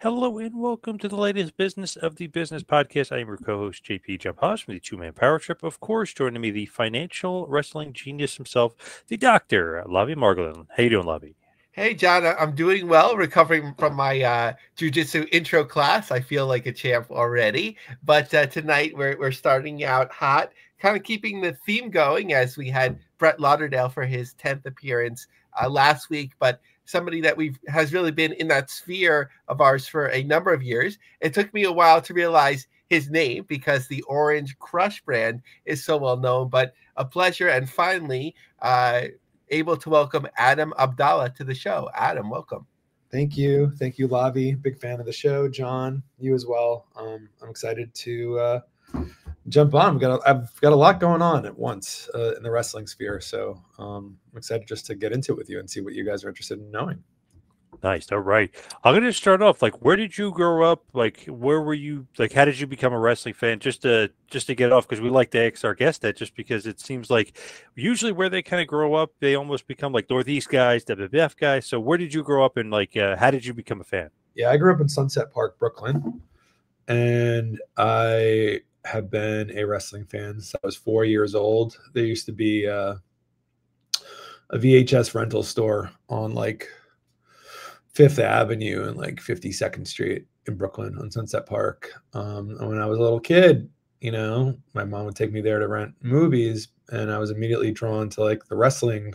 Hello and welcome to the latest Business of the Business podcast. I am your co-host JP Jump House from the Two Man Power Trip. Of course, joining me the financial wrestling genius himself, the Doctor Lavi Margolin. How you doing, Lavi? Hey, John, I'm doing well, recovering from my jujitsu intro class. I feel like a champ already. But tonight we're starting out hot, kind of keeping the theme going as we had Brett Lauderdale for his 10th appearance last week. But somebody that we've has really been in that sphere of ours for a number of years. It took me a while to realize his name because the Orange Crush brand is so well known. But a pleasure, and finally, able to welcome Adam Abdallah to the show. Adam, welcome. Thank you. Thank you, Lavi. Big fan of the show. John, you as well. I'm excited to jump on. I've got a lot going on at once in the wrestling sphere. So I'm excited just to get into it with you and see what you guys are interested in knowing. Nice. All right. I'm going to start off. Like, where did you grow up? Like, where were you? Like, how did you become a wrestling fan? Just to get off, because we like to ask our guests that, just because it seems like usually where they kind of grow up, they almost become like Northeast guys, WWF guys. So, where did you grow up, and like, how did you become a fan? Yeah, I grew up in Sunset Park, Brooklyn, and I have been a wrestling fan since I was 4 years old. There used to be a VHS rental store on like Fifth Avenue and like 52nd Street in Brooklyn on Sunset Park. And when I was a little kid, my mom would take me there to rent movies, and I was immediately drawn to like the wrestling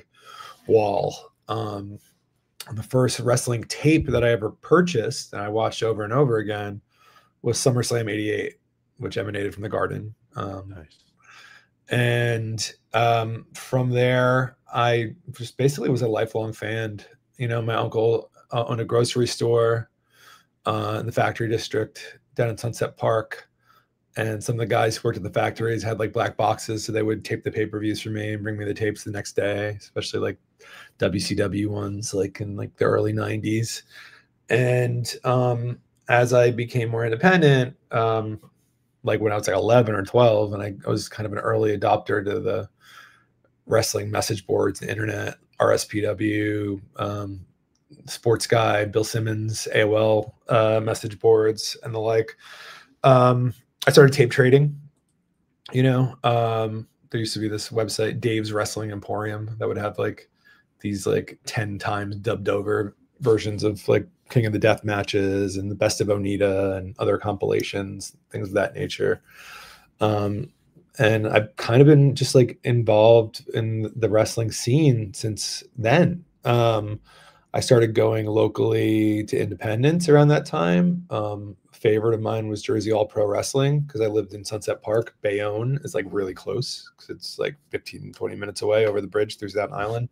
wall. The first wrestling tape that I ever purchased and I watched over and over again was SummerSlam '88, which emanated from the Garden. Nice. And from there, I just basically was a lifelong fan. My uncle owned a grocery store in the factory district down in Sunset Park. And some of the guys who worked at the factories had like black boxes. So they would tape the pay-per-views for me and bring me the tapes the next day, especially like WCW ones, like in like the early 90s. And as I became more independent, like when I was like 11 or 12, and I was kind of an early adopter to the wrestling message boards, the internet, RSPW, Sports Guy, Bill Simmons, AOL message boards, and the like. I started tape trading. There used to be this website, Dave's Wrestling Emporium, that would have like these like 10 times dubbed over versions of like King of the Death matches and the Best of Onita and other compilations, things of that nature. And I've kind of been just like involved in the wrestling scene since then. I started going locally to independents around that time. Favorite of mine was Jersey All Pro Wrestling because I lived in Sunset Park. Bayonne is like really close because it's like 15, 20 minutes away over the bridge through Staten Island.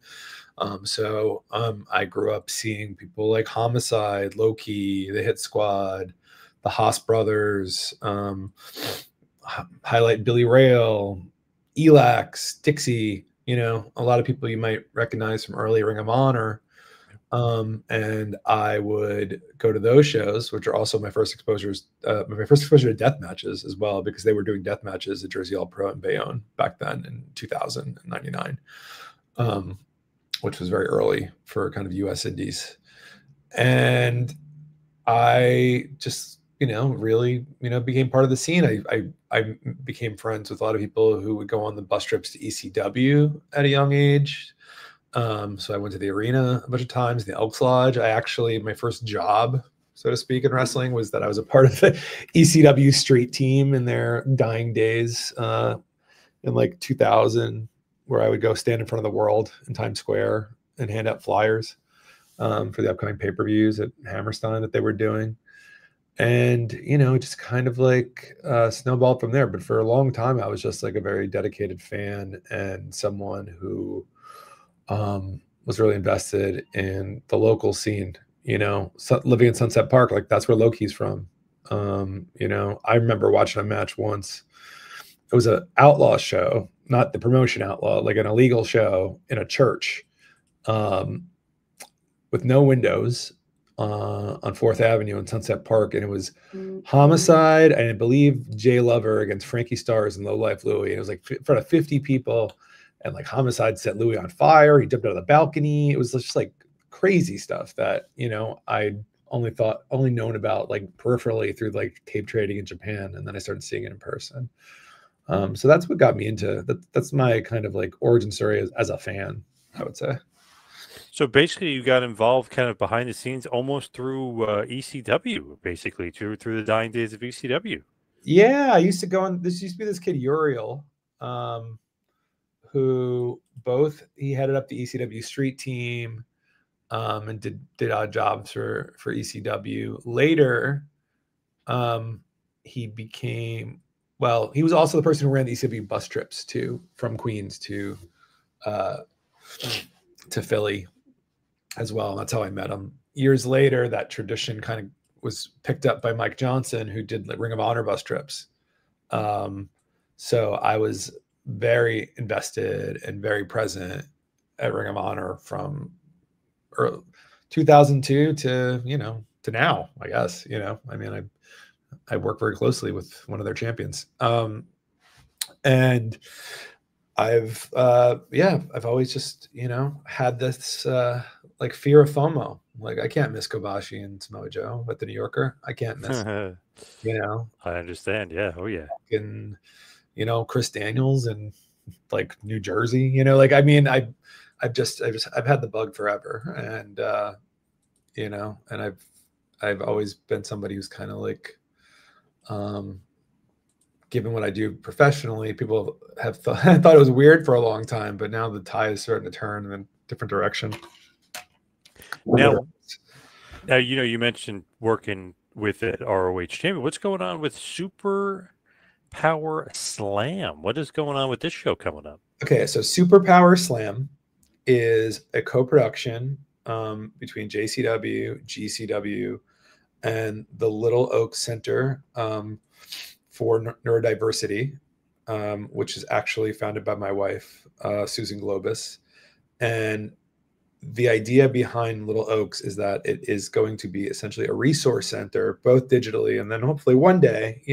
So I grew up seeing people like Homicide, Loki, the Hit Squad, the Haas Brothers, highlight Billy Rail, Elax, Dixie, a lot of people you might recognize from early Ring of Honor. And I would go to those shows, which are also my first exposure to death matches as well, because they were doing death matches at Jersey All Pro and Bayonne back then in 2099, which was very early for kind of US indies. And I just, really, became part of the scene. I became friends with a lot of people who would go on the bus trips to ECW at a young age. So I went to the arena a bunch of times, the Elks Lodge. My first job, so to speak, in wrestling was that I was a part of the ECW street team in their dying days in like 2000, where I would go stand in front of the World in Times Square and hand out flyers for the upcoming pay-per-views at Hammerstein that they were doing. And, just kind of like snowballed from there. But for a long time, I was just like a very dedicated fan and someone who was really invested in the local scene, living in Sunset Park, like that's where Loki's from. I remember watching a match once. It was an outlaw show, not the promotion outlaw, like an illegal show in a church with no windows on 4th Avenue in Sunset Park. And it was Homicide and I believe Jay Lover against Frankie Stars and Low Life Louie. And it was like in front of 50 people. And like Homicide set Louis on fire. He jumped out of the balcony. It was just like crazy stuff that, I only known about like peripherally through like tape trading in Japan, and then I started seeing it in person. So that's what got me into that. That's my kind of like origin story as a fan, I would say. So basically, you got involved kind of behind the scenes, almost through ECW, basically through the dying days of ECW. Yeah, I used to go on. This used to be this kid Uriel, who he headed up the ECW street team, and did odd jobs for ECW. Later, he became he was also the person who ran the ECW bus trips from Queens to Philly as well. And that's how I met him. Years later, that tradition kind of was picked up by Mike Johnson, who did Ring of Honor bus trips. So I was very invested and very present at Ring of Honor from 2002 to now, I guess. I mean, I work very closely with one of their champions. And I've always just, had this like fear of FOMO. Like, I can't miss Kobashi and Samoa Joe at the New Yorker. I can't miss, I understand. Yeah. Oh yeah. And, Chris Daniels and like New Jersey, I mean, I've had the bug forever. And, and I've always been somebody who's kind of like, given what I do professionally, people have thought it was weird for a long time, but now the tide is starting to turn in a different direction. Now, you mentioned working with it ROH champion. What's going on with Super Power Slam? What is going on with this show coming up? Okay, so Super Power Slam is a co-production between JCW, GCW, and the Little Oak Center for Neurodiversity, which is actually founded by my wife, Susan Globus. And the idea behind Little Oaks is that it is going to be essentially a resource center, both digitally and then hopefully one day,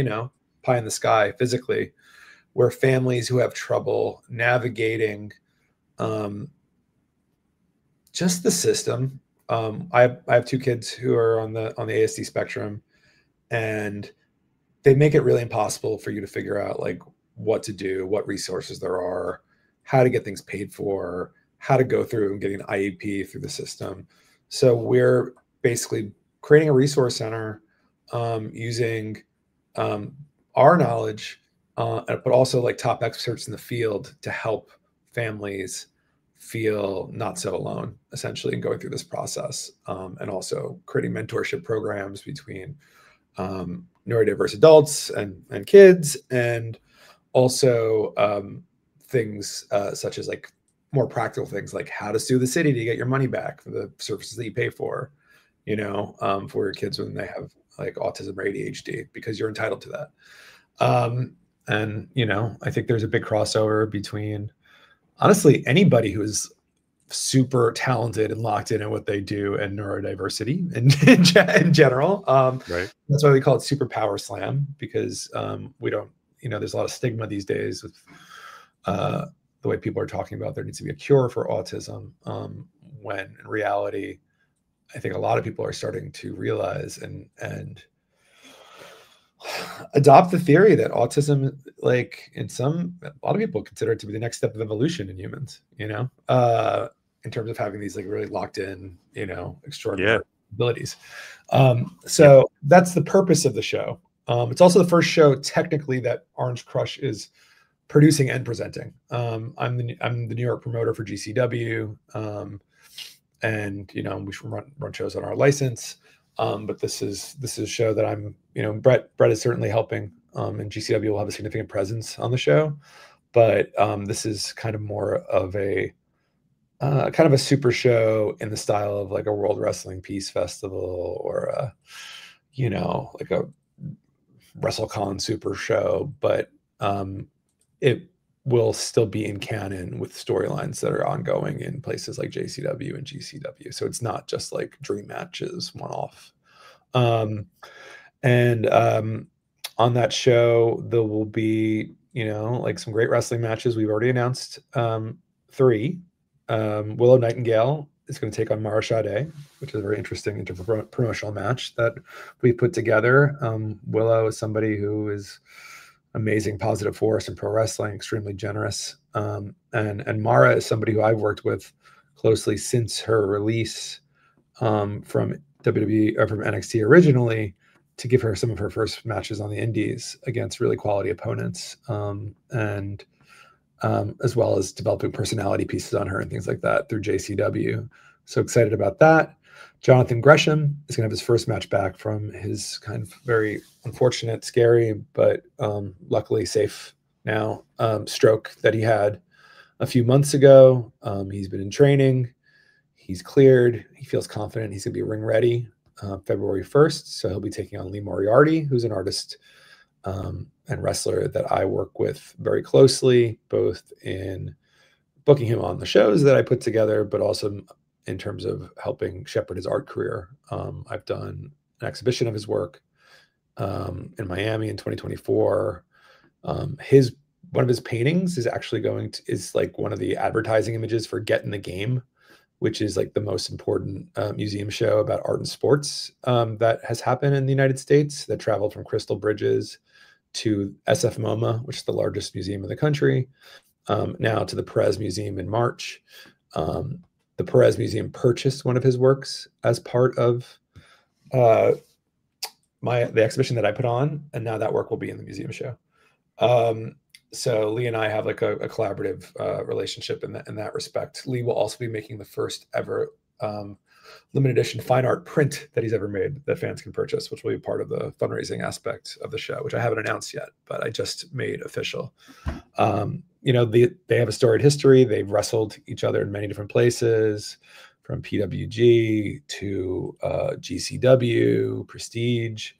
pie in the sky physically, where families who have trouble navigating just the system. I have two kids who are on the ASD spectrum, and they make it really impossible for you to figure out like what to do, what resources there are, how to get things paid for, how to go through and getting an IEP through the system. So we're basically creating a resource center using our knowledge, but also like top experts in the field to help families feel not so alone, essentially, in going through this process, and also creating mentorship programs between neurodiverse adults and kids, and also things such as like more practical things like how to sue the city to get your money back for the services that you pay for, for your kids when they have like autism or ADHD, because you're entitled to that. And, I think there's a big crossover between, honestly, anybody who's super talented and locked in what they do and neurodiversity in general. Right. That's why we call it Super Power Slam, because we don't, there's a lot of stigma these days with the way people are talking about there needs to be a cure for autism, when in reality, I think a lot of people are starting to realize and adopt the theory that autism, like a lot of people consider it to be the next step of evolution in humans, in terms of having these like really locked in, extraordinary abilities. So that's the purpose of the show. It's also the first show technically that Orange Crush is producing and presenting. I'm the New York promoter for GCW, and we should run shows on our license. But this is a show that I'm, Brett is certainly helping, and GCW will have a significant presence on the show. But this is kind of more of a super show in the style of like a World Wrestling Peace Festival or like a WrestleCon super show, but it will still be in canon with storylines that are ongoing in places like JCW and GCW. So it's not just like dream matches one off. And on that show, there will be, like some great wrestling matches. We've already announced 3. Willow Nightingale is going to take on Mara Sade, which is a very interesting interpromotional match that we put together. Willow is somebody who is amazing positive force in pro wrestling, extremely generous. And Mara is somebody who I've worked with closely since her release from WWE or from NXT originally, to give her some of her first matches on the indies against really quality opponents, and as well as developing personality pieces on her and things like that through JCW. So excited about that. Jonathan Gresham is going to have his first match back from his kind of very unfortunate, scary, but luckily safe now stroke that he had a few months ago. He's been in training. He's cleared. He feels confident. He's going to be ring ready February 1st. So he'll be taking on Lee Moriarty, who's an artist and wrestler that I work with very closely, both in booking him on the shows that I put together, but also in terms of helping shepherd his art career. I've done an exhibition of his work in Miami in 2024. One of his paintings is actually is like one of the advertising images for Get in the Game, which is like the most important museum show about art and sports that has happened in the United States, that traveled from Crystal Bridges to SF MoMA, which is the largest museum in the country, now to the Perez Museum in March. The Perez Museum purchased one of his works as part of the exhibition that I put on, and now that work will be in the museum show. So Lee and I have like a collaborative relationship in that respect. Lee will also be making the first ever limited edition fine art print that he's ever made that fans can purchase, which will be part of the fundraising aspect of the show, which I haven't announced yet, but I just made official. They have a storied history. They've wrestled each other in many different places, from PWG to GCW, Prestige,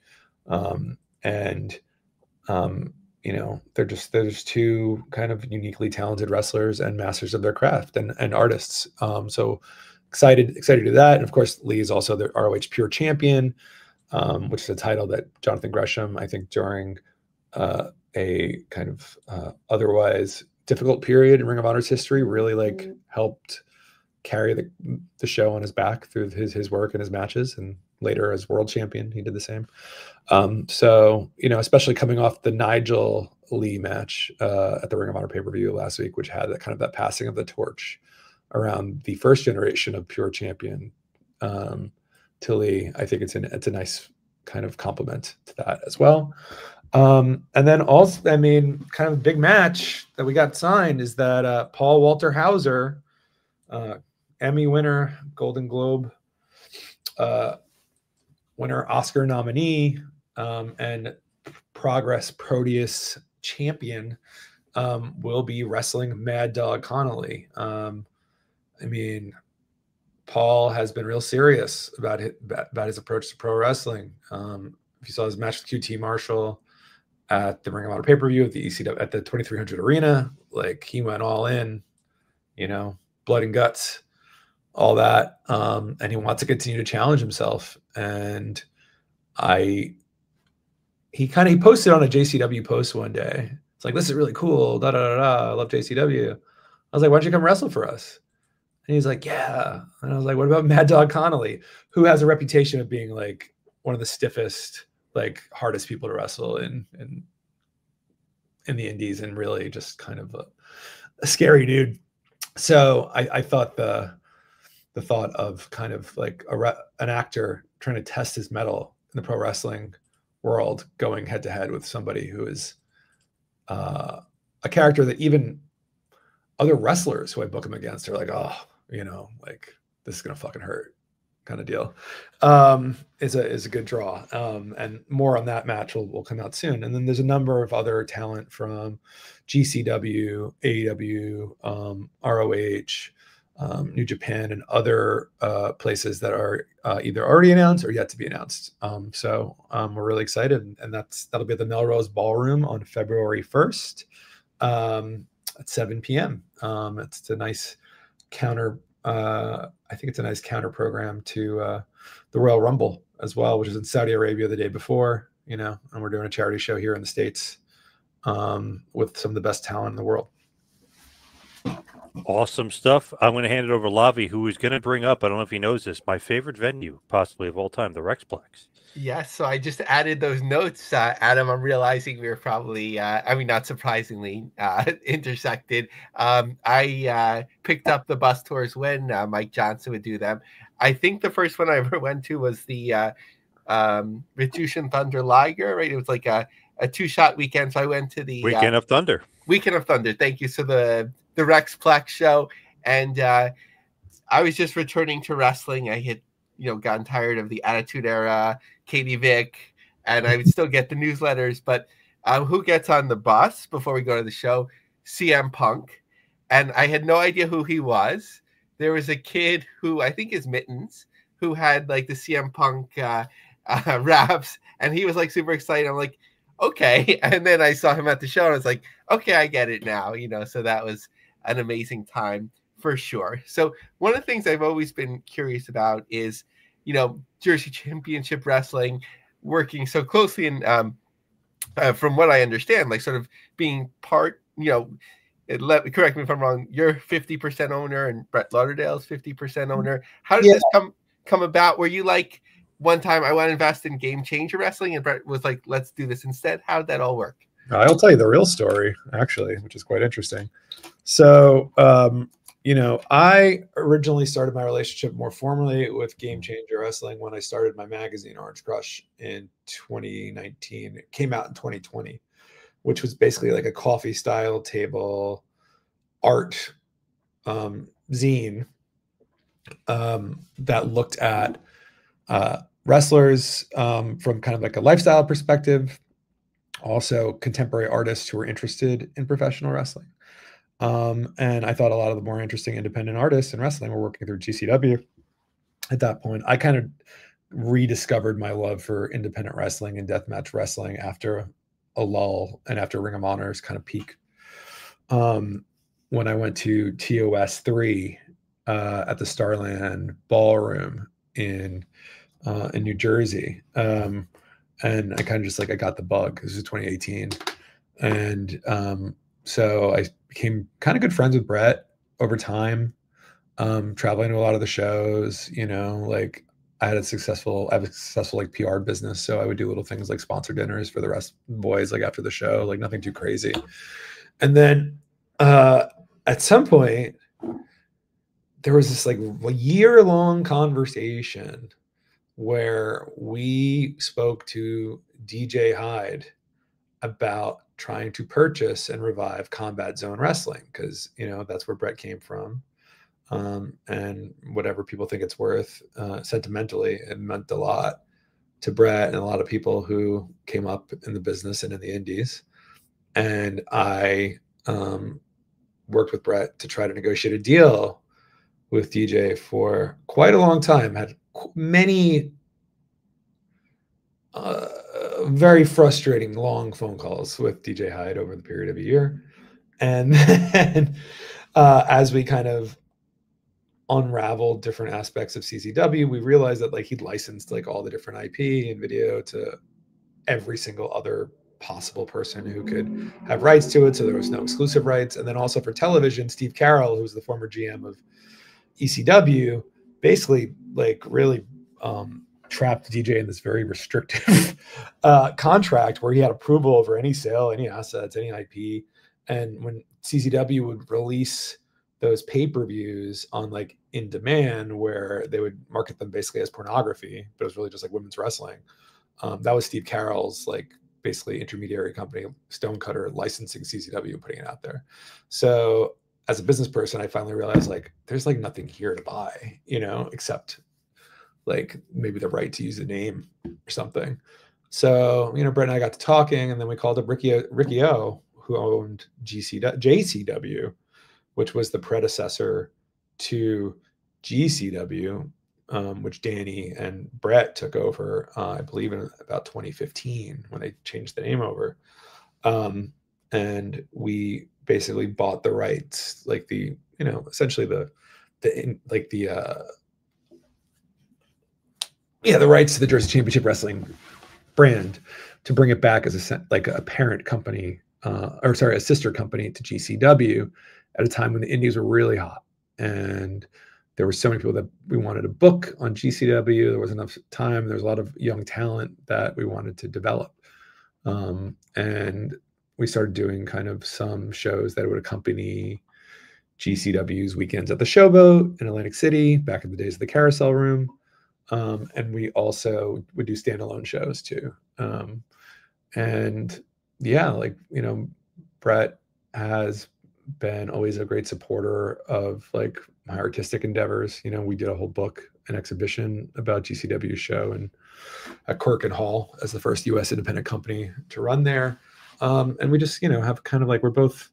they're just two kind of uniquely talented wrestlers and masters of their craft and artists. So excited to do that. And of course, Lee is also the ROH Pure Champion, which is a title that Jonathan Gresham, I think, during a kind of otherwise difficult period in Ring of Honor's history, really helped carry the show on his back through his work and his matches, and later as world champion, he did the same. So, especially coming off the Nigel Lee match at the Ring of Honor pay-per-view last week, which had that passing of the torch around the first generation of Pure Champion to Lee. I think it's a nice kind of compliment to that as well. And then also, kind of big match that we got signed is that Paul Walter Hauser, Emmy winner, Golden Globe winner, Oscar nominee, and Progress Proteus champion, will be wrestling Mad Dog Connolly. Paul has been real serious about his approach to pro wrestling. If you saw his match with QT Marshall at the Ring of Honor pay-per-view at the ECW at the 2300 Arena, he went all in, blood and guts, all that. And he wants to continue to challenge himself. And he posted on a JCW post one day. It's like, this is really cool. Da, da, da, da. I love JCW. I was like, why don't you come wrestle for us? And he's like, yeah. And I was like, what about Mad Dog Connolly, who has a reputation of being one of the stiffest, hardest people to wrestle in the indies, and really just kind of a scary dude. So I thought the thought of kind of an actor trying to test his mettle in the pro wrestling world, going head to head with somebody who is a character that even other wrestlers who I book him against are like, oh, this is gonna fucking hurt, kind of deal, is a good draw. And more on that match will come out soon. And then there's a number of other talent from GCW, AEW, ROH, New Japan, and other places that are either already announced or yet to be announced. So we're really excited, and that'll be at the Melrose Ballroom on February 1st at 7 p.m. It's a nice counter. I think it's a nice counter program to the Royal Rumble as well, which is in Saudi Arabia the day before. And we're doing a charity show here in the States with some of the best talent in the world. Awesome stuff. I'm going to hand it over to Lavi, who is going to bring up, I don't know if he knows this, my favorite venue, possibly of all time, the Rexplex. Yes, so I just added those notes, Adam. I'm realizing we were probably, I mean, not surprisingly, intersected. I picked up the bus tours when Mike Johnson would do them. I think the first one I ever went to was the Retution Thunder Liger, right? It was like a two-shot weekend. So I went to the Weekend of Thunder. Weekend of Thunder. Thank you. So the Rexplex show, and I was just returning to wrestling. I had gotten tired of the Attitude Era, Katie Vick, and I would still get the newsletters. But who gets on the bus before we go to the show? CM Punk, and I had no idea who he was. There was a kid who I think is Mittens, who had like the CM Punk raps, and he was like super excited. I'm like, okay. And then I saw him at the show, and I was like, okay, I get it now. So that was an amazing time for sure. So one of the things I've always been curious about is, Jersey Championship Wrestling, working so closely in, from what I understand, like sort of being part, correct me if I'm wrong, you're 50% owner and Brett Lauderdale's 50% owner. How did this come about? Were you like, one time I want to invest in Game Changer Wrestling, and Brett was like, let's do this instead? How did that all work? I'll tell you the real story, actually, which is quite interesting. So, I originally started my relationship more formally with Game Changer Wrestling when I started my magazine, Orange Crush, in 2019. It came out in 2020, which was basically like a coffee style table art zine that looked at wrestlers from kind of like a lifestyle perspective, also contemporary artists who were interested in professional wrestling. And I thought a lot of the more interesting independent artists in wrestling were working through GCW. At that point, I kind of rediscovered my love for independent wrestling and deathmatch wrestling after a lull and after Ring of Honor's kind of peak. When I went to TOS 3 at the Starland Ballroom in New Jersey. And I kind of just I got the bug. This was 2018. And so I became kind of good friends with Brett over time, traveling to a lot of the shows, I had a successful PR business. So I would do little things like sponsor dinners for the rest of the boys, after the show, nothing too crazy. And then at some point there was this year-long conversation where we spoke to DJ Hyde about trying to purchase and revive Combat Zone Wrestling, because that's where Brett came from, and whatever people think it's worth, sentimentally, it meant a lot to Brett and a lot of people who came up in the business and in the indies. And I worked with Brett to try to negotiate a deal with DJ for quite a long time. Had many very frustrating long phone calls with DJ Hyde over the period of a year. And then as we kind of unraveled different aspects of CZW, we realized that he'd licensed all the different IP and video to every single other possible person who could have rights to it. So there was no exclusive rights. And then also for television, Steve Carroll, who's the former GM of ECW, basically really trapped DJ in this very restrictive contract where he had approval over any sale, any assets, any IP. And when CZW would release those pay-per-views on in demand, where they would market them basically as pornography, but it was really just women's wrestling. That was Steve Carroll's basically intermediary company, Stonecutter, licensing CZW and putting it out there. So as a business person, I finally realized there's nothing here to buy, except maybe the right to use the name or something. So, Brett and I got to talking, and then we called up Ricky O, who owned JCW, which was the predecessor to GCW, which Danny and Brett took over, I believe in about 2015 when they changed the name over. And we basically bought the rights, essentially the rights to the Jersey Championship Wrestling brand to bring it back as a parent company, a sister company to GCW. at a time when the indies were really hot, and there were so many people that we wanted to book on GCW. There was enough time. There was a lot of young talent that we wanted to develop. And we started doing kind of some shows that would accompany GCW's weekends at the Showboat in Atlantic City, back in the days of the Carousel Room. And we also would do standalone shows too. And yeah, like, you know, Brett has been always a great supporter of like my artistic endeavors. You know, we did a whole book, an exhibition about GCW show and at Cork and Hall as the first US independent company to run there. And we just, you know, have kind of like, we're both,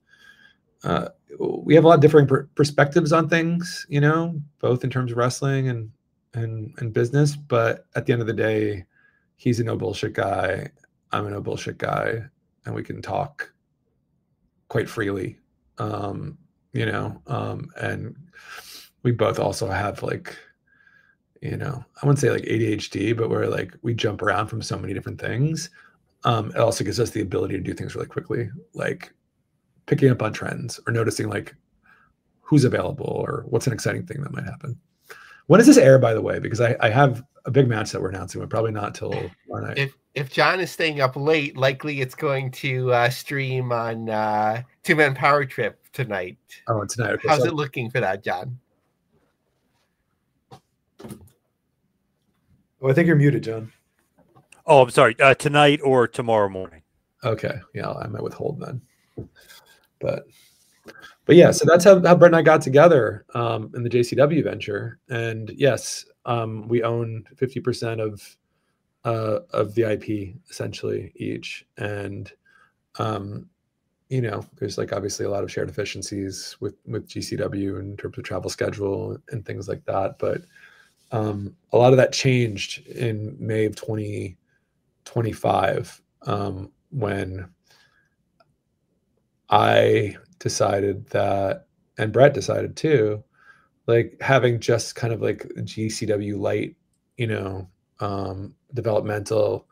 we have a lot of differing perspectives on things, you know, both in terms of wrestling and business. But at the end of the day, he's a no bullshit guy. I'm a no bullshit guy, and we can talk quite freely, you know, and we both also have like, you know, I wouldn't say like ADHD, but we're like, we jump around from so many different things. It also gives us the ability to do things really quickly, like picking up on trends or noticing like who's available or what's an exciting thing that might happen. When does this air, by the way? Because I have a big match that we're announcing, but probably not till tomorrow night. If John is staying up late, likely it's going to stream on Two Man Power Trip tonight. Oh, tonight. Okay, How's it looking for that, John? Oh, I think you're muted, John. Oh, I'm sorry. Tonight or tomorrow morning. Okay. Yeah, I might withhold then. But yeah, so that's how Brett and I got together in the JCW venture. And yes, we own 50% of the IP essentially each. And you know, there's like obviously a lot of shared efficiencies with GCW in terms of travel schedule and things like that. But a lot of that changed in May of 2025 when I decided that, and Brett decided too, like having just kind of like GCW light, you know, developmental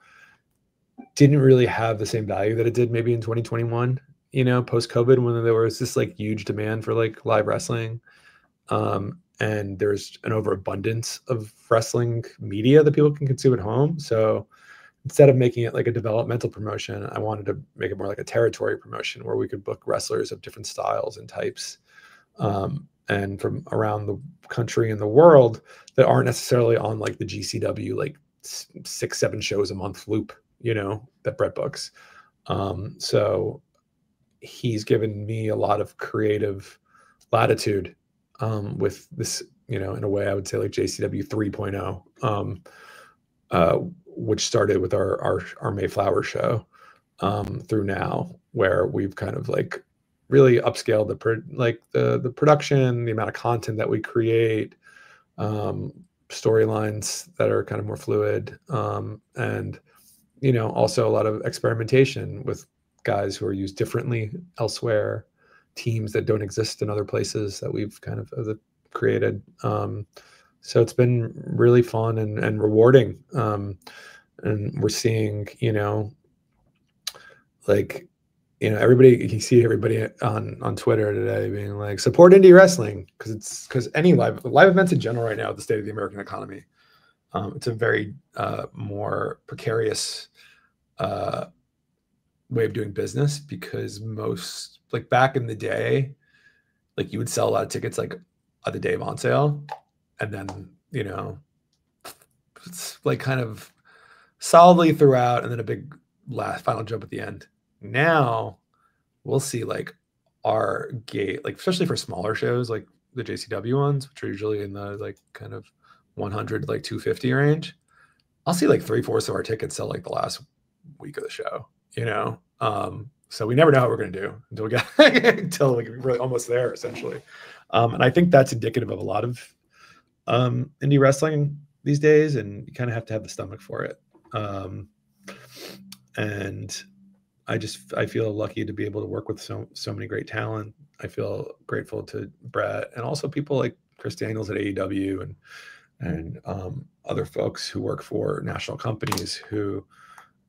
didn't really have the same value that it did maybe in 2021, you know, post-COVID, when there was this like huge demand for like live wrestling. And there's an overabundance of wrestling media that people can consume at home. So instead of making it like a developmental promotion, I wanted to make it more like a territory promotion where we could book wrestlers of different styles and types, and from around the country and the world that aren't necessarily on like the GCW, like 6-7 shows a month loop, you know, that Brett books. So he's given me a lot of creative latitude with this, you know, in a way I would say like JCW 3.0, which started with our Mayflower show through now, where we've kind of like really upscaled the production, the amount of content that we create, storylines that are kind of more fluid, and you know, also a lot of experimentation with guys who are used differently elsewhere, teams that don't exist in other places that we've kind of created. So it's been really fun and rewarding. And we're seeing, you know, like, you know, everybody, you see everybody on Twitter today being like, support indie wrestling, because any live events in general right now, the state of the American economy, it's a very more precarious way of doing business, because most, like back in the day, like you would sell a lot of tickets like on the day of on sale, and then, you know, it's like kind of solidly throughout, and then a big last final jump at the end. Now we'll see like our gate, like especially for smaller shows like the JCW ones, which are usually in the like kind of 100 to like 250 range. I'll see like 3/4 of our tickets sell like the last week of the show, you know. So we never know what we're going to do until we get until like we're really almost there essentially. And I think that's indicative of a lot of indie wrestling these days, and you kind of have to have the stomach for it. And I feel lucky to be able to work with so many great talent. I feel grateful to Brett, and also people like Chris Daniels at AEW and other folks who work for national companies who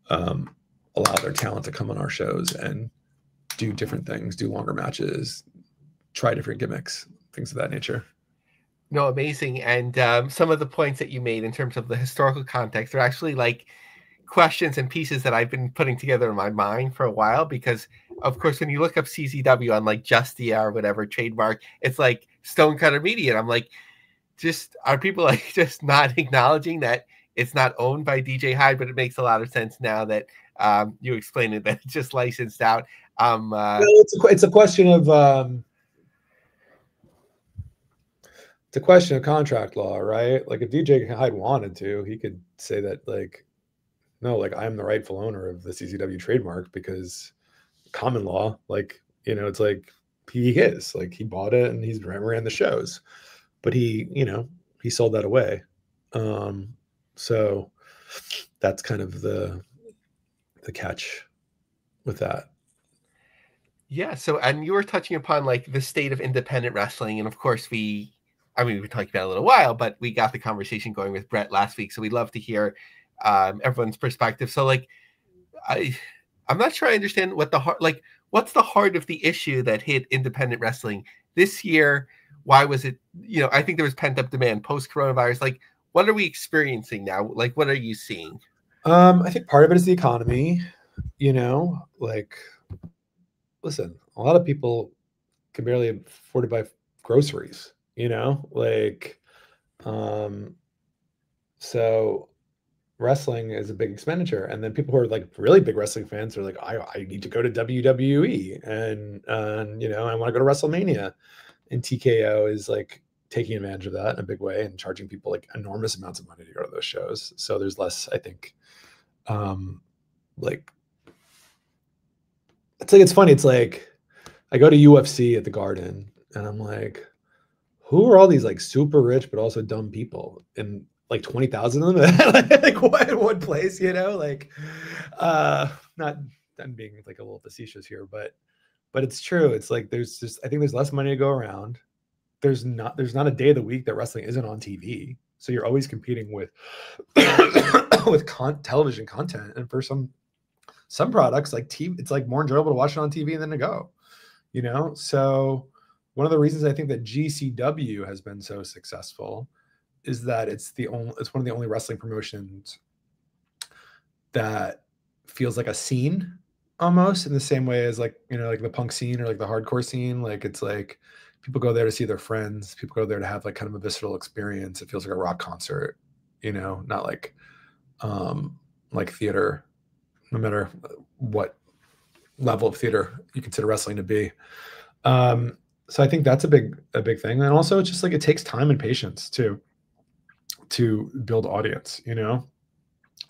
allow their talent to come on our shows and do different things, do longer matches, try different gimmicks, things of that nature. No, amazing. And some of the points that you made in terms of the historical context are actually like questions and pieces that I've been putting together in my mind for a while, because of course when you look up CZW on like Justia or whatever trademark, it's like Stonecutter Media, and I'm like, just are people like just not acknowledging that it's not owned by DJ Hyde? But it makes a lot of sense now that you explained it, that it's just licensed out. Well, it's a question of it's a question of contract law, right? Like if DJ Hyde wanted to, he could say that like, no, like I'm the rightful owner of the CZW trademark, because common law, like, you know, it's like he is, like he bought it and he's ran the shows, but he, you know, he sold that away. So that's kind of the catch with that. Yeah. So, and you were touching upon like the state of independent wrestling, and of course we were talking about it a little while, but we got the conversation going with Brett last week, so we'd love to hear everyone's perspective. So like I'm not sure I understand what the heart, like what's the heart of the issue that hit independent wrestling this year? Why was it, you know, I think there was pent up demand post coronavirus. Like what are we experiencing now? Like what are you seeing? I think part of it is the economy, you know, like listen, a lot of people can barely afford to buy groceries, you know, like so wrestling is a big expenditure, and then people who are like really big wrestling fans are like, I need to go to WWE, and you know, I want to go to WrestleMania, and TKO is like taking advantage of that in a big way and charging people like enormous amounts of money to go to those shows. So there's less, I think, like it's funny. It's like I go to UFC at the Garden, and I'm like, who are all these like super rich but also dumb people? And like 20,000 of them like what in one place, you know, like not I'm being like a little facetious here, but it's true. It's like there's just, I think there's less money to go around. There's not a day of the week that wrestling isn't on TV. So you're always competing with with television content, and for some products like TV, it's like more enjoyable to watch it on TV than to go, you know. So one of the reasons I think that GCW has been so successful is that it's one of the only wrestling promotions that feels like a scene, almost in the same way as like, you know, like the punk scene or like the hardcore scene. Like it's like people go there to see their friends, people go there to have like kind of a visceral experience. It feels like a rock concert, you know, not like like theater, no matter what level of theater you consider wrestling to be. So I think that's a big thing. And also it's just like it takes time and patience too, to build audience, you know,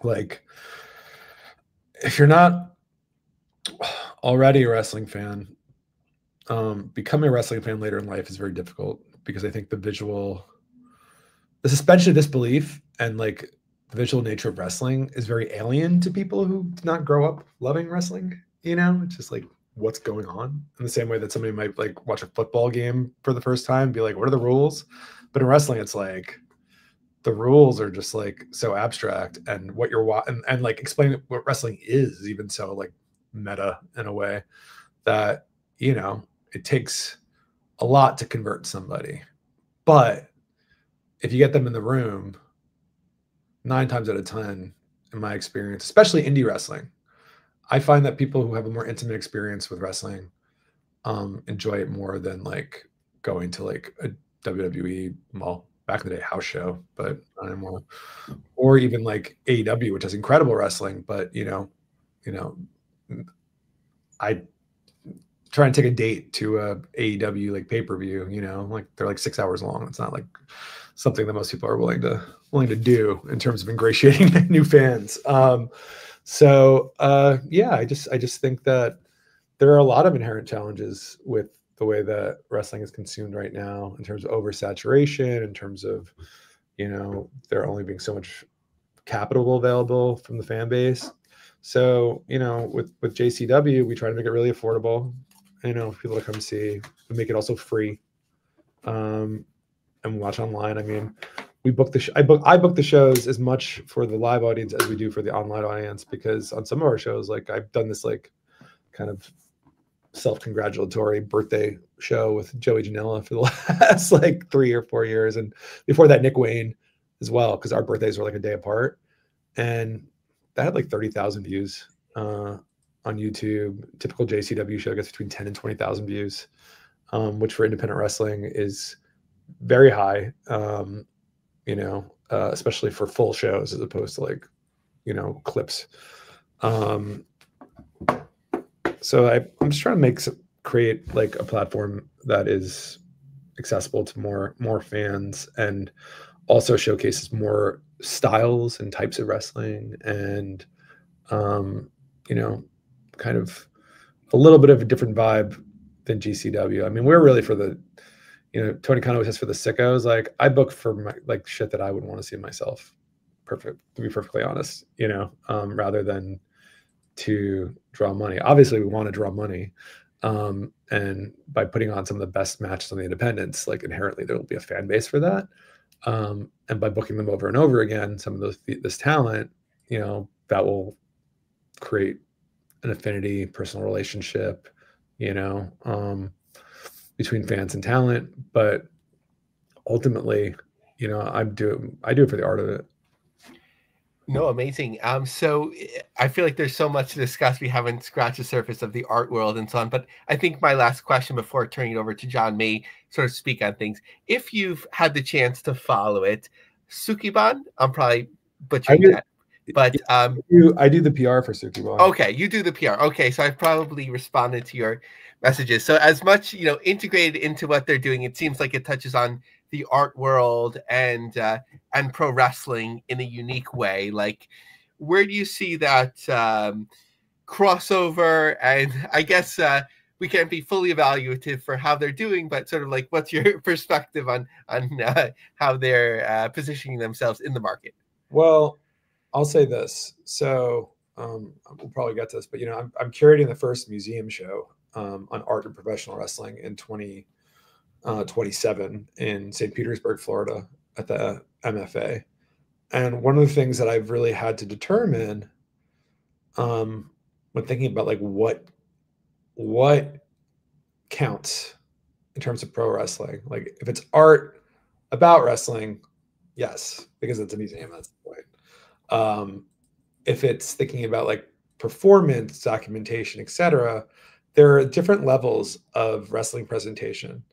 like if you're not already a wrestling fan, becoming a wrestling fan later in life is very difficult, because I think the suspension of disbelief and like the visual nature of wrestling is very alien to people who did not grow up loving wrestling, you know. It's just like what's going on, in the same way that somebody might like watch a football game for the first time and be like, what are the rules? But in wrestling, it's like the rules are just like so abstract, and what you're watching and like explaining what wrestling is even so like meta in a way that, you know, it takes a lot to convert somebody. But if you get them in the room, 9 times out of 10, in my experience, especially indie wrestling, I find that people who have a more intimate experience with wrestling enjoy it more than like going to like a WWE, well, back in the day, house show, but not anymore, or even like AEW, which has incredible wrestling. But you know, I try and take a date to a AEW like pay-per-view, you know, like they're like 6 hours long. It's not like something that most people are willing to do in terms of ingratiating new fans. Yeah, I just think that there are a lot of inherent challenges with the way that wrestling is consumed right now, in terms of oversaturation, in terms of, you know, there only being so much capital available from the fan base. So, you know, with JCW, we try to make it really affordable, you know, for people to come see. We make it also free, and watch online. I mean, we book I book the shows as much for the live audience as we do for the online audience, because on some of our shows, like I've done this like kind of self-congratulatory birthday show with Joey Janela for the last like 3 or 4 years, and before that Nick Wayne as well, because our birthdays were like a day apart, and that had like 30,000 views on YouTube. Typical JCW show gets between 10 and 20,000 views, which for independent wrestling is very high. Especially for full shows as opposed to like, clips. So I'm just trying to create like a platform that is accessible to more fans, and also showcases more styles and types of wrestling, and kind of a little bit of a different vibe than GCW. I mean, we're really for the, Tony Khan always says for the sickos. Like, I book for my, like, shit that I would want to see myself. To be perfectly honest, rather than to draw money. Obviously, we want to draw money, and by putting on some of the best matches on the independents, like, inherently there will be a fan base for that. And by booking them over and over again, some of this talent, that will create an affinity, personal relationship, between fans and talent. But ultimately, I do it for the art of it. No, amazing. So I feel like there's so much to discuss. We haven't scratched the surface of the art world and so on. But I think my last question before turning it over to John may sort of speak on things. If you've had the chance to follow it, Sukiban, I'm probably butchering that. But I do the PR for Sukiban. Okay, you do the PR. Okay, so I've probably responded to your messages. So as much, integrated into what they're doing, it seems like it touches on the art world and pro wrestling in a unique way. Like, where do you see that crossover? And I guess we can't be fully evaluative for how they're doing, but sort of like, what's your perspective on how they're positioning themselves in the market? Well, I'll say this. So we'll probably get to this, but I'm curating the first museum show on art and professional wrestling in 2027 in St. Petersburg, Florida, at the MFA. And one of the things that I've really had to determine when thinking about like what counts in terms of pro wrestling, like if it's art about wrestling, yes, because it's a museum, that's the point. If it's thinking about like performance, documentation, etc., there are different levels of wrestling presentation.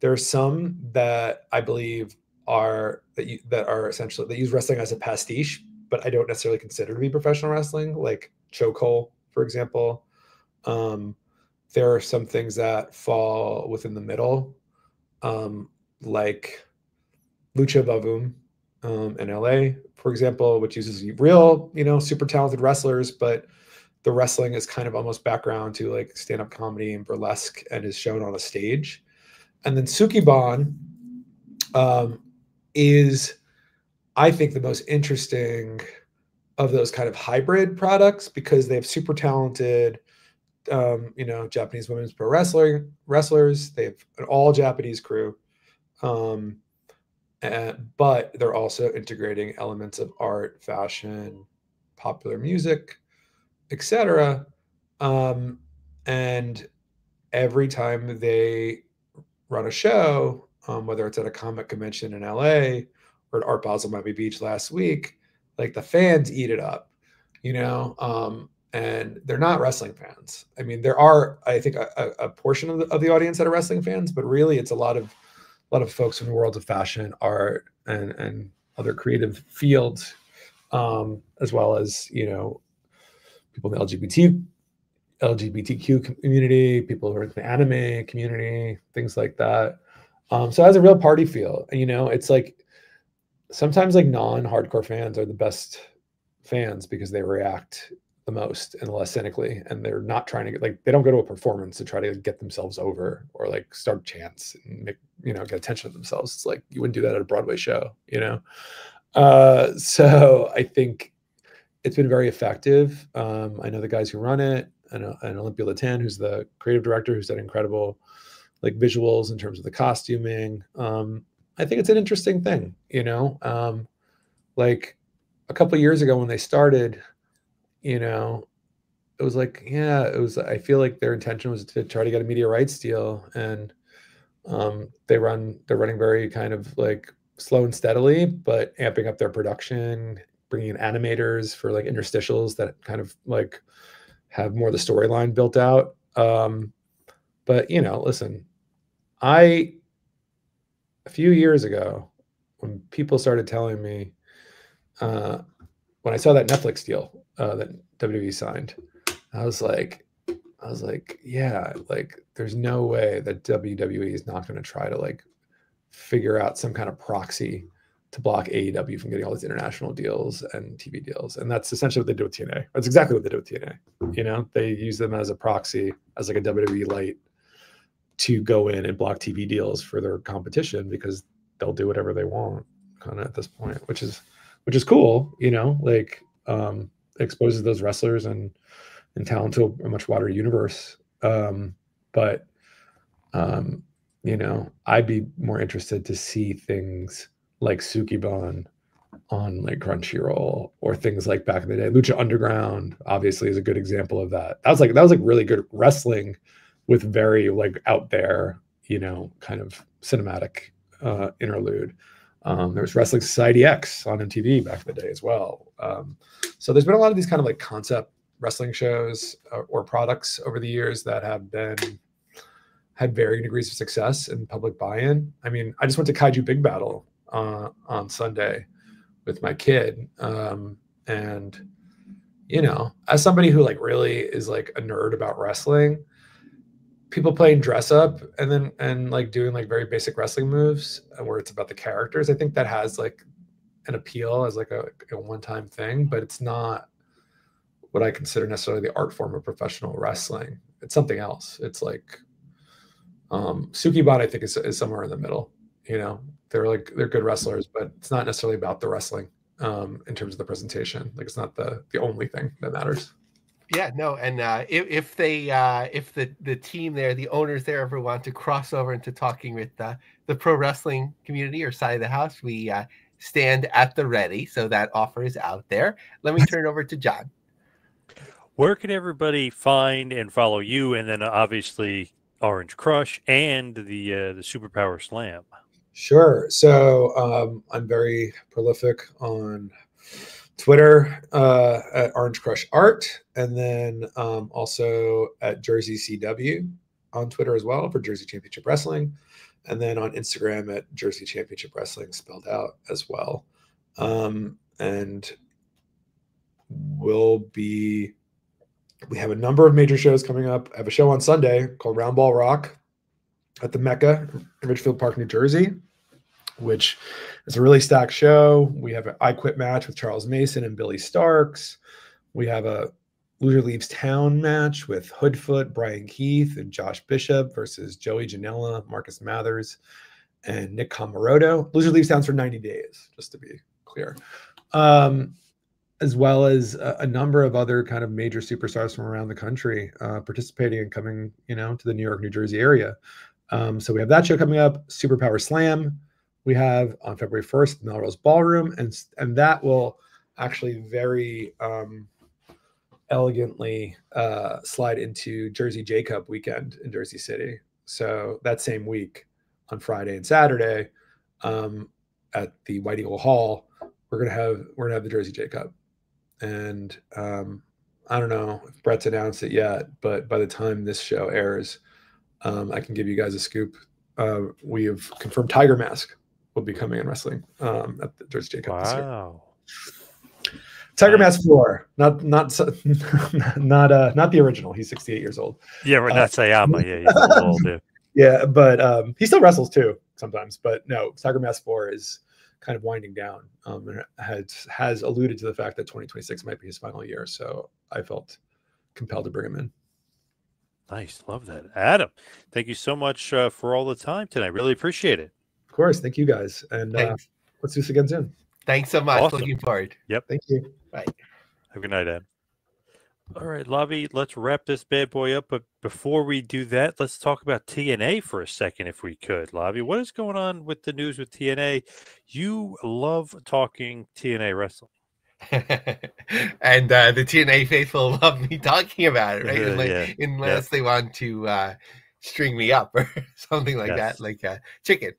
There are some that I believe are essentially, they use wrestling as a pastiche, but I don't necessarily consider to be professional wrestling, like chokehold, for example. There are some things that fall within the middle, like Lucha Vavoom in LA, for example, which uses real, super talented wrestlers, but the wrestling is kind of almost background to like stand-up comedy and burlesque and is shown on a stage. And then Sukiban is, I think, the most interesting of those kind of hybrid products, because they have super talented, Japanese women's pro wrestlers. They have an all Japanese crew. But they're also integrating elements of art, fashion, popular music, etc. And every time they run a show, whether it's at a comic convention in LA or at Art Basel Miami Beach last week, like the fans eat it up, and they're not wrestling fans. I mean, there are, I think, a portion of the audience that are wrestling fans, but really it's a lot of folks in the world of fashion, art, and other creative fields, as well as, people in the LGBTQ community, people who are in the anime community, things like that. So it has a real party feel. It's like sometimes like non-hardcore fans are the best fans because they react the most and less cynically, and they're not trying to get, like, they don't go to a performance to try to get themselves over or like start chants and make, get attention to themselves. It's like you wouldn't do that at a Broadway show, So I think it's been very effective. I know the guys who run it, and Olympia Latan, who's the creative director, who's done incredible like visuals in terms of the costuming. I think it's an interesting thing, like a couple of years ago when they started, it was like, yeah, it was. I feel like their intention was to try to get a media rights deal, and they're running very kind of like slow and steadily, but amping up their production, bringing in animators for like interstitials that kind of like have more of the storyline built out. But you know, listen, a few years ago, when people started telling me, when I saw that Netflix deal that WWE signed, I was like, yeah, like there's no way that WWE is not going to try to like figure out some kind of proxy to block AEW from getting all these international deals and TV deals. And that's essentially what they do with TNA. That's exactly what they do with TNA. You know, they use them as a proxy, as like a WWE light, to go in and block TV deals for their competition, because they'll do whatever they want kind of at this point, which is cool, you know, like exposes those wrestlers and talent to a much wider universe. But you know, I'd be more interested to see things like Sukiban on like Crunchyroll, or things like back in the day. Lucha Underground obviously is a good example of that. That was like really good wrestling with very like out there, you know, kind of cinematic interlude. There was Wrestling Society X on MTV back in the day as well. So there's been a lot of these kind of like concept wrestling shows or products over the years that have had varying degrees of success and public buy-in. I mean, I just went to Kaiju Big Battle on Sunday with my kid, and you know, as somebody who like really is like a nerd about wrestling, people playing dress up and like doing like very basic wrestling moves where it's about the characters, I think that has like an appeal as like a one-time thing, but it's not what I consider necessarily the art form of professional wrestling. It's something else. It's like Sukiban, I think, is somewhere in the middle. You know, they're good wrestlers, but it's not necessarily about the wrestling in terms of the presentation. Like, it's not the only thing that matters. Yeah, no, and if the team there, the owners there, ever want to cross over into talking with the pro wrestling community or side of the house, we stand at the ready. So that offer is out there. Let me turn it over to John. Where can everybody find and follow you, and then obviously Orange Crush and the Superpower Slam? Sure. So I'm very prolific on Twitter at Orange Crush Art, and then also at Jersey CW on Twitter as well for Jersey Championship Wrestling, and then on Instagram at Jersey Championship Wrestling spelled out as well. And we have a number of major shows coming up. I have a show on Sunday called Round Ball Rock at the Mecca in Ridgefield Park, New Jersey, which is a really stacked show. We have an I Quit match with Charles Mason and Billy Starks. We have a Loser Leaves Town match with Hoodfoot, Brian Keith, and Josh Bishop versus Joey Janela, Marcus Mathers, and Nick Camaroto. Loser Leaves Town's for 90 days, just to be clear. As well as a number of other kind of major superstars from around the country participating and coming, you know, to the New York, New Jersey area. So we have that show coming up, Superpower Slam. We have on February 1st, Melrose Ballroom, and that will actually very elegantly slide into Jersey J-Cup weekend in Jersey City. So that same week on Friday and Saturday at the White Eagle Hall, we're gonna have the Jersey J-Cup. And I don't know if Brett's announced it yet, but by the time this show airs, I can give you guys a scoop. We have confirmed Tiger Mask will be coming in wrestling at the Jersey J-Cup this year. Tiger Mask 4, not the original. He's 68 years old. Yeah, we're not Sayama. Yeah, he's a little old, dude. Yeah, but he still wrestles too sometimes. But no, Tiger Mask 4 is kind of winding down, and has alluded to the fact that 2026 might be his final year. So I felt compelled to bring him in. Nice, love that, Adam. Thank you so much for all the time tonight. Really appreciate it. Of course, thank you guys, and let's do this again soon. Thanks so much. Awesome. Looking forward. Yep. Thank you. Bye. Have a good night, Ed. All right, Lavi, let's wrap this bad boy up. But before we do that, let's talk about TNA for a second, if we could. Lavi, what is going on with the news with TNA? You love talking TNA wrestling. And the TNA faithful love me talking about it, right? Yeah. Unless they want to string me up or something like that, Yes. like chicken.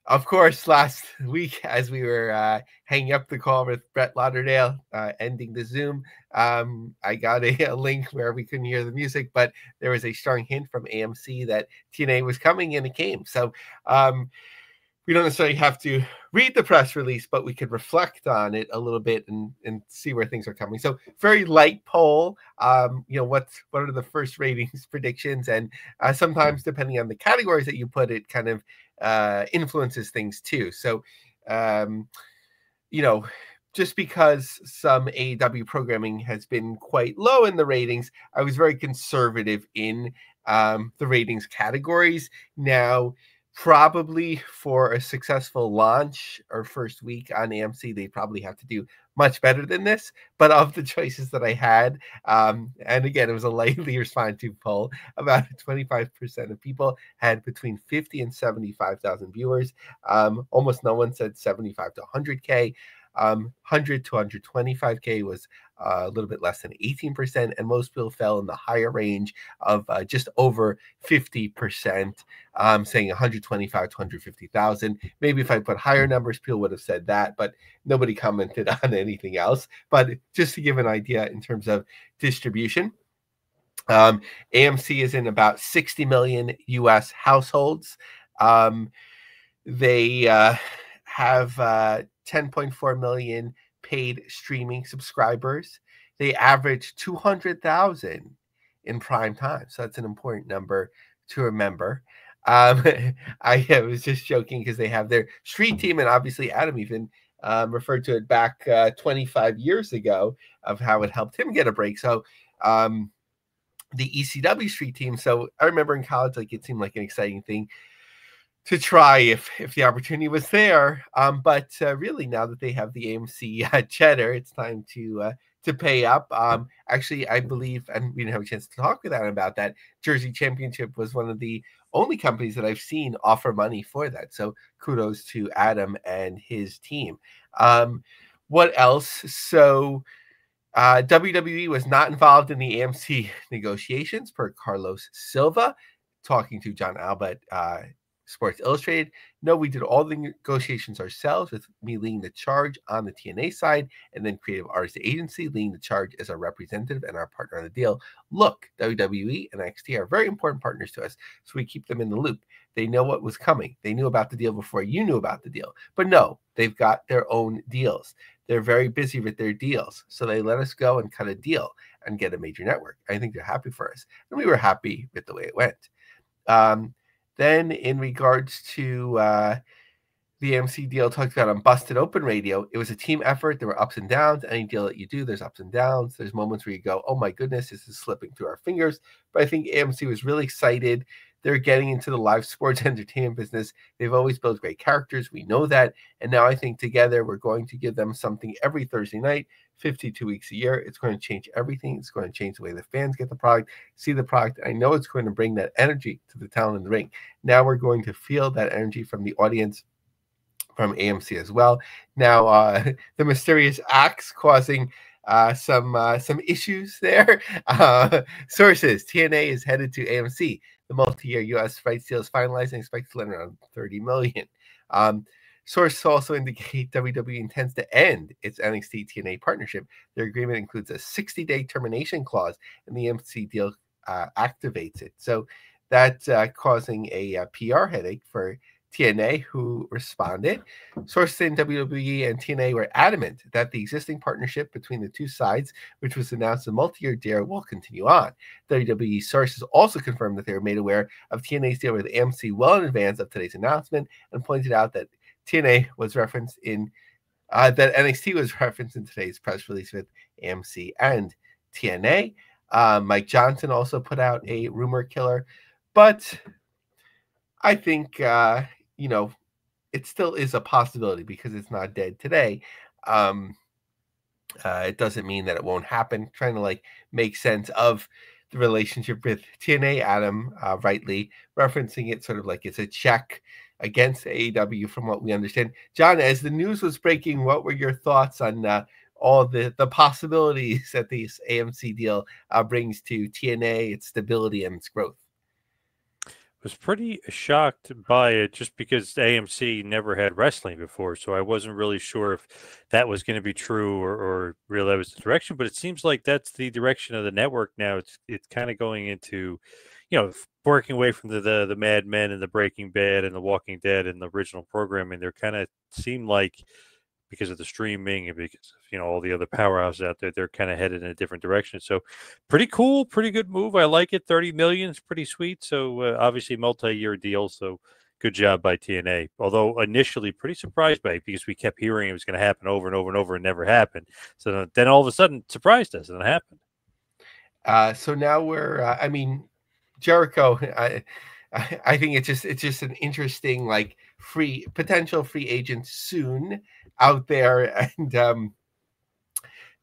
Of course, last week, as we were hanging up the call with Brett Lauderdale, ending the Zoom, I got a link where we couldn't hear the music, but there was a strong hint from AMC that TNA was coming, and it came. So we don't necessarily have to read the press release, but we could reflect on it a little bit and see where things are coming. So very light poll. What are the first ratings predictions? And sometimes, depending on the categories that you put, it kind of influences things too. So, just because some AEW programming has been quite low in the ratings, I was very conservative in the ratings categories. Now, probably for a successful launch or first week on AMC, they probably have to do much better than this. But of the choices that I had, and again, it was a lightly responded to poll, about 25% of people had between 50 and 75,000 viewers. Almost no one said 75 to 100K. 100 to 125K was a little bit less than 18%, and most people fell in the higher range of just over 50%, saying 125 to 150,000. Maybe if I put higher numbers, people would have said that, but nobody commented on anything else. But just to give an idea in terms of distribution, AMC is in about 60 million US households. They have 10.4 million paid streaming subscribers. They average 200,000 in prime time. So that's an important number to remember. I was just joking because they have their street team, and obviously Adam even referred to it back 25 years ago of how it helped him get a break. So the ECW street team. So I remember in college, like, it seemed like an exciting thing to try if the opportunity was there. But really, now that they have the AMC cheddar, it's time to pay up. Actually, I believe, and we didn't have a chance to talk with Adam about that, Jersey Championship was one of the only companies that I've seen offer money for that. So kudos to Adam and his team. What else? So WWE was not involved in the AMC negotiations, per Carlos Silva, talking to John Alba Sports Illustrated. No, we did all the negotiations ourselves, with me leading the charge on the TNA side, and then Creative Artists Agency leading the charge as our representative and our partner on the deal. Look, WWE and NXT are very important partners to us, so we keep them in the loop. They know what was coming. They knew about the deal before you knew about the deal. But no, they've got their own deals. They're very busy with their deals, so they let us go and cut a deal and get a major network. I think they're happy for us, and we were happy with the way it went. Then in regards to the AMC deal talked about on Busted Open Radio, it was a team effort. There were ups and downs. Any deal that you do, there's ups and downs. There's moments where you go, oh my goodness, this is slipping through our fingers. But I think AMC was really excited. They're getting into the live sports entertainment business. They've always built great characters. We know that. And now I think together we're going to give them something every Thursday night, 52 weeks a year. It's going to change everything. It's going to change the way the fans get the product, see the product. I know it's going to bring that energy to the talent in the ring. Now we're going to feel that energy from the audience, from AMC as well. Now, the mysterious acts causing some issues there. Sources: TNA is headed to AMC. The multi-year U.S. rights deal is finalized and expected to land around $30 million. Sources also indicate WWE intends to end its NXT TNA partnership. Their agreement includes a 60-day termination clause, and the AMC deal activates it. So that's causing a PR headache for TNA, who responded. Sources in WWE and TNA were adamant that the existing partnership between the two sides, which was announced a multi-year deal, will continue on. WWE sources also confirmed that they were made aware of TNA's deal with AMC well in advance of today's announcement, and pointed out that TNA was referenced in that NXT was referenced in today's press release with AMC and TNA. Mike Johnson also put out a rumor killer, but I think it still is a possibility because it's not dead today. It doesn't mean that it won't happen. Trying to make sense of the relationship with TNA, Adam rightly referencing it sort of like it's a check against AEW, from what we understand. John, as the news was breaking, what were your thoughts on all the possibilities that this AMC deal brings to TNA, its stability and its growth? Was pretty shocked by it just because AMC never had wrestling before, so I wasn't really sure if that was going to be true or really that was the direction. But it seems like that's the direction of the network now. It's kind of going into, working away from the Mad Men and the Breaking Bad and the Walking Dead and the original programming. They're kind of seem like, because of the streaming and because of, all the other powerhouses out there, they're kind of headed in a different direction. So pretty cool, pretty good move. I like it. 30 million is pretty sweet. So obviously multi-year deal. So good job by TNA. Although initially pretty surprised by it because we kept hearing it was going to happen over and over and over and never happened. So then all of a sudden surprised us and it happened. So now we're, Jericho, I think it's just an interesting, like, potential free agent soon out there, and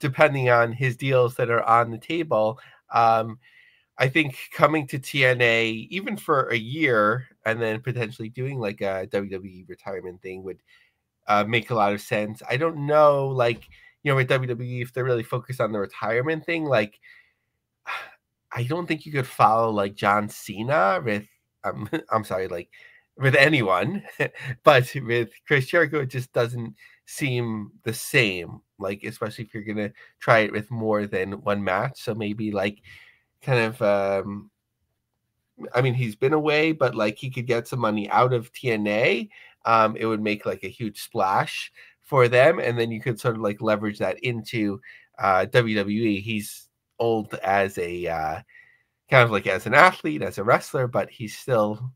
depending on his deals that are on the table, I think coming to TNA even for a year and then potentially doing like a WWE retirement thing would make a lot of sense. I don't know, like, with WWE, if they're really focused on the retirement thing, like, I don't think you could follow like John Cena with I'm sorry, like with anyone, but with Chris Jericho, it just doesn't seem the same. Like, especially if you're gonna try it with more than one match. So maybe like kind of he's been away, but like he could get some money out of TNA. It would make like a huge splash for them, and then you could sort of like leverage that into WWE. He's old as a kind of like as an athlete, as a wrestler, but he's still,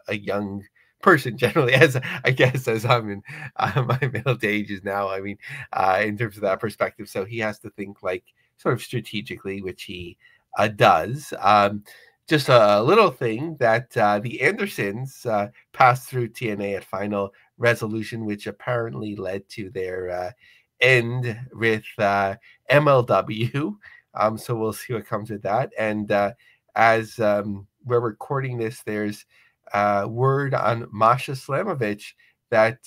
a young person generally, as I guess, as I'm in my middle ages now. in terms of that perspective. So he has to think like sort of strategically, which he does. Just a little thing that the Andersons passed through TNA at Final Resolution, which apparently led to their end with MLW. So we'll see what comes with that. And as we're recording this, there's word on Masha Slamovich that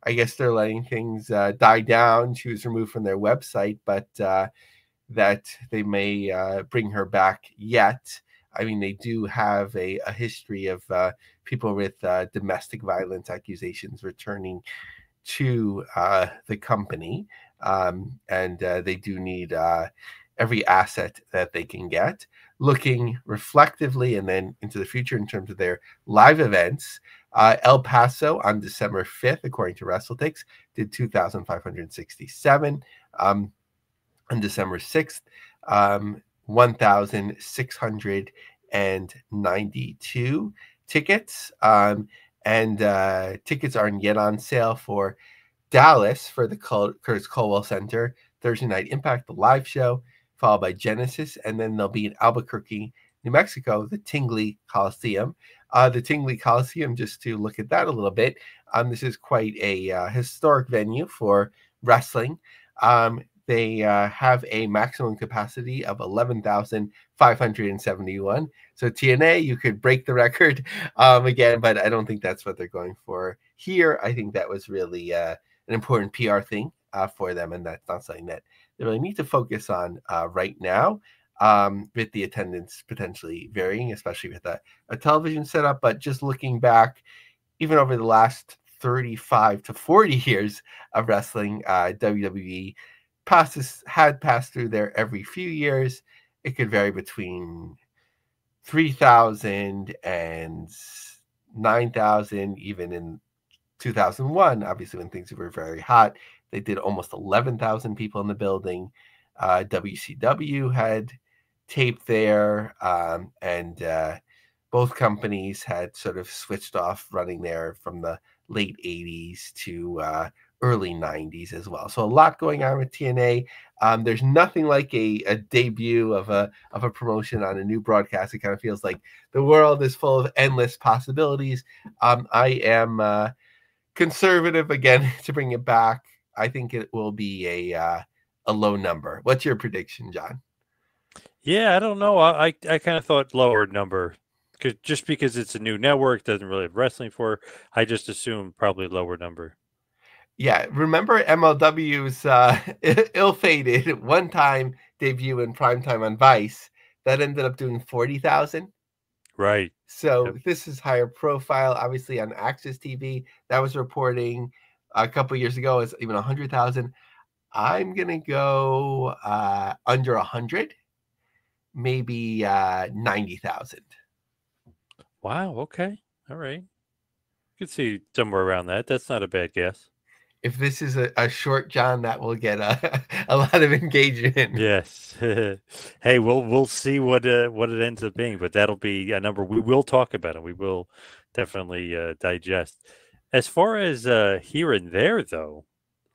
I guess they're letting things die down. She was removed from their website, but that they may bring her back yet. They do have a history of people with domestic violence accusations returning to the company, and they do need every asset that they can get. Looking reflectively and then into the future in terms of their live events, El Paso on December 5th, according to WrestleTix, did 2,567. On December 6th, 1,692 tickets. And tickets aren't yet on sale for Dallas for the Curtis Colwell Center, Thursday Night Impact, the live show, followed by Genesis, and then they'll be in Albuquerque, New Mexico, the Tingley Coliseum. The Tingley Coliseum, just to look at that a little bit, this is quite a historic venue for wrestling. They have a maximum capacity of 11,571. So TNA, you could break the record again, but I don't think that's what they're going for here. I think that was really an important PR thing for them, and that's not something that they really need to focus on right now, with the attendance potentially varying, especially with a television setup. But just looking back, even over the last 35 to 40 years of wrestling, WWE had passed through there every few years. It could vary between 3,000 and 9,000, even in 2001, obviously when things were very hot. They did almost 11,000 people in the building. WCW had taped there, and both companies had sort of switched off running there from the late 80s to early 90s as well. So a lot going on with TNA. There's nothing like a debut of a promotion on a new broadcast. It kind of feels like the world is full of endless possibilities. I am conservative again to bring it back. I think it will be a low number. What's your prediction, John? Yeah, I don't know. I kind of thought lower number Just because it's a new network doesn't really have wrestling for. I just assume probably lower number. Yeah, remember MLW's ill-fated one-time debut in primetime on Vice that ended up doing 40,000. Right. So Yep. this is higher profile. Obviously on Access TV, that was reporting a couple years ago as even 100,000. I'm gonna go under 100, maybe 90,000. Wow. Okay. All right. You could see somewhere around that. That's not a bad guess. If this is a short John, that will get a lot of engagement. Yes. Hey, we'll see what it ends up being, but that'll be a number we will talk about, and we will definitely digest. As far as here and there, though,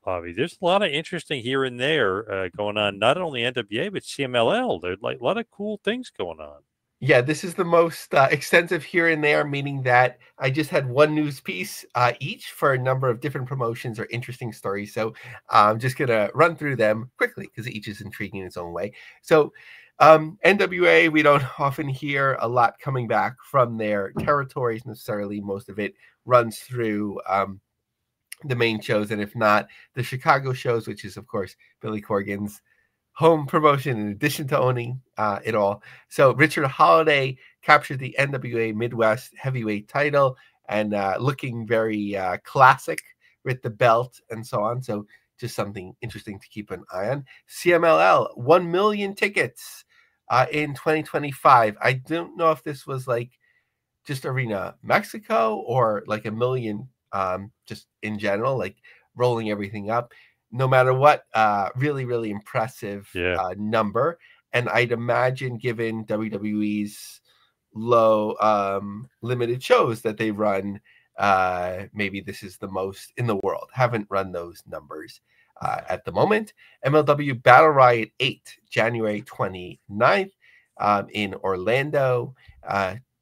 Bobby, there's a lot of interesting here and there going on. Not only NWA but CMLL. There's like a lot of cool things going on. Yeah, this is the most extensive here and there, meaning that I just had one news piece each for a number of different promotions or interesting stories. So I'm just going to run through them quickly because each is intriguing in its own way. So NWA, we don't often hear a lot coming back from their territories necessarily. Most of it runs through the main shows, and if not, the Chicago shows, which is, of course, Billy Corgan's home promotion in addition to owning it all. So Richard Holiday captured the NWA Midwest heavyweight title and looking very classic with the belt and so on. So just something interesting to keep an eye on. CMLL, 1 million tickets in 2025. I don't know if this was like just Arena Mexico or like a million just in general, like rolling everything up. No matter what, really, really impressive number. And I'd imagine, given WWE's low limited shows that they run, maybe this is the most in the world. Haven't run those numbers at the moment. MLW Battle Riot 8, January 29th in Orlando.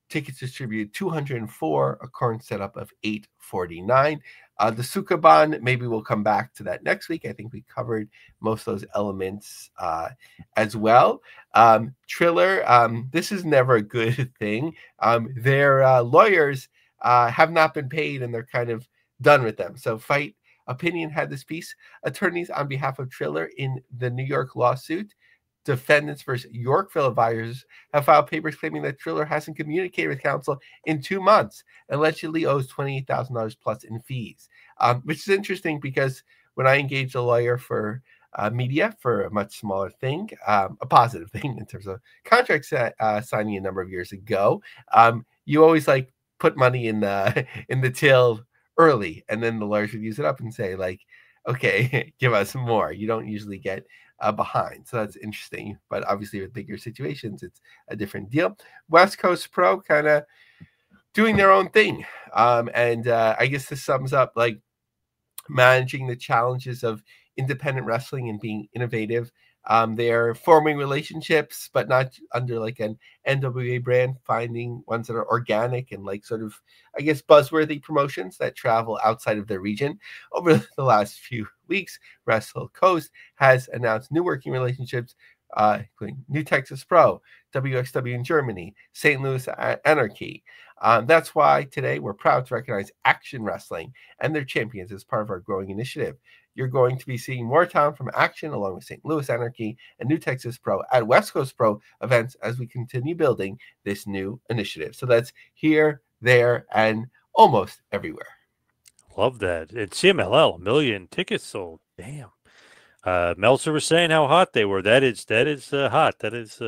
Tickets distributed 204, a current setup of 849. The Sukaban, maybe we'll come back to that next week. I think we covered most of those elements as well. Triller, this is never a good thing. Their lawyers have not been paid and they're kind of done with them. So Fight Opinion had this piece. Attorneys on behalf of Triller in the New York lawsuit, defendants versus Yorkville advisors, have filed papers claiming that Triller hasn't communicated with counsel in 2 months, allegedly owes $28,000 plus in fees, which is interesting because when I engaged a lawyer for media for a much smaller thing, a positive thing in terms of contract signing a number of years ago, you always like put money in the till early, and then the lawyers would use it up and say like, okay, give us more. You don't usually get behind. So that's interesting. But obviously with bigger situations, it's a different deal. West Coast Pro kind of doing their own thing. And I guess this sums up like managing the challenges of independent wrestling and being innovative. They're forming relationships, but not under like an NWA brand, finding ones that are organic and like sort of, I guess, buzzworthy promotions that travel outside of their region. Over the last few weeks, Wrestle Coast has announced new working relationships, including New Texas Pro, WXW in Germany, St. Louis Anarchy. That's why today we're proud to recognize Action Wrestling and their champions as part of our growing initiative. You're going to be seeing more talent from Action along with St. Louis Anarchy and New Texas Pro at West Coast Pro events as we continue building this new initiative. So that's here, there, and almost everywhere. Love that. It's CMLL, 1 million tickets sold. Damn. Meltzer was saying how hot they were. That is hot. That is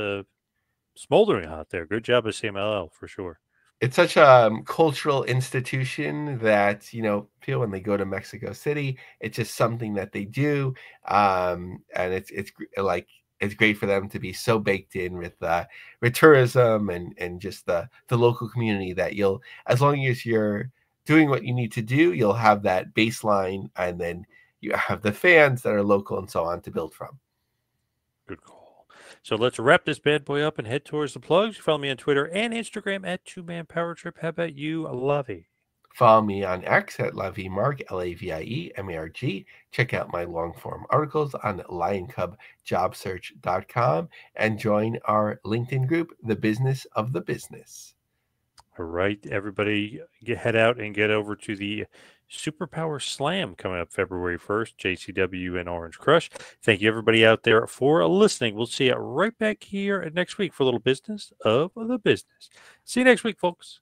smoldering hot there. Good job of CMLL for sure. It's such a cultural institution that, you know, people when they go to Mexico City, it's just something that they do. And it's like, it's great for them to be so baked in with tourism and just the local community that you'll, as long as you're doing what you need to do, you'll have that baseline, and then you have the fans that are local and so on to build from. Good call. So let's wrap this bad boy up and head towards the plugs. Follow me on Twitter and Instagram at 2Man Power Trip. How about you, Lovey? Follow me on X at LavieMarg, LavieMarg. Check out my long form articles on LionCubJobSearch.com and join our LinkedIn group, The Business of the Business. All right, everybody, head out and get over to the Superpower Slam coming up February 1st, JCW and Orange Crush. Thank you, everybody out there, for listening. We'll see you right back here next week for a little business of the business. See you next week, folks.